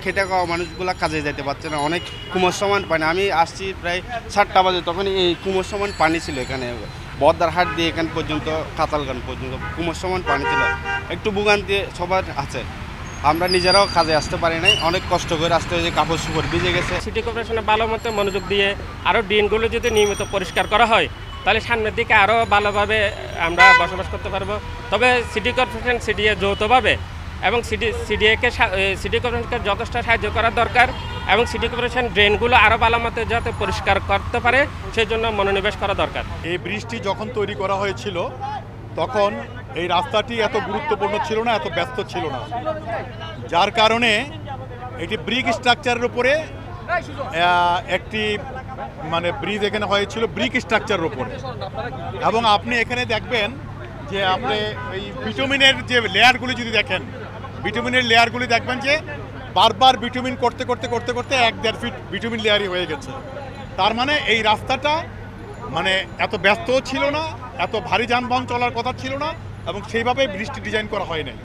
খেটে খাওয়া মানুষগুলো কাজে যেতে পারছে না, অনেক কুমোর সমান পানি। আমি আসছি প্রায় 7টা বাজে, তখন এই কুমোর সমান পানি ছিল এখানে, বদ্দার হাট দিয়ে এখান পর্যন্ত কাতালগান পর্যন্ত কুমোর সমান পানি ছিল। একটু ভোগান্তি সবার আছে, আমরা নিজেরাও কাজে আসতে পারি নাই, অনেক কষ্ট করে আসতে হয়েছে, কাপড় চোপড় ভিজে গেছে। সিটি কর্পোরেশনে ভালো মতো মনোযোগ দিয়ে আরও ড্রেনগুলো যদি নিয়মিত পরিষ্কার করা হয় তাহলে সামনের দিকে আরও ভালোভাবে আমরা বসবাস করতে পারবো। তবে সিটি কর্পোরেশন সিডিএ যৌথভাবে এবং সিটি কর্পোরেশনকে যথেষ্ট সাহায্য করা দরকার এবং সিটি কর্পোরেশন ড্রেনগুলো আরও ভালো মতো যাতে পরিষ্কার করতে পারে সেই জন্য মনোনিবেশ করা দরকার। এই ব্রিজটি যখন তৈরি করা হয়েছিল তখন এই রাস্তাটি এত গুরুত্বপূর্ণ ছিল না, এত ব্যস্ত ছিল না, যার কারণে এটি ব্রিক স্ট্রাকচারের উপরে একটি ব্রিজ এখানে হয়েছিল ব্রিক স্ট্রাকচারের উপরে। এবং আপনি এখানে দেখবেন যে আপনি এই বিটুমিনের যে লেয়ারগুলি যদি দেখেন, বিটুমিনের লেয়ারগুলি দেখবেন যে বারবার বিটুমিন করতে করতে করতে করতে 1-1.5 ফিট বিটুমিন লেয়ারই হয়ে গেছে। তার মানে এই রাস্তাটা এত ব্যস্তও ছিল না, এত ভারী যানবাহন চলার কথা ছিল না এবং সেইভাবে ব্রিজটি ডিজাইন করা হয় নাই।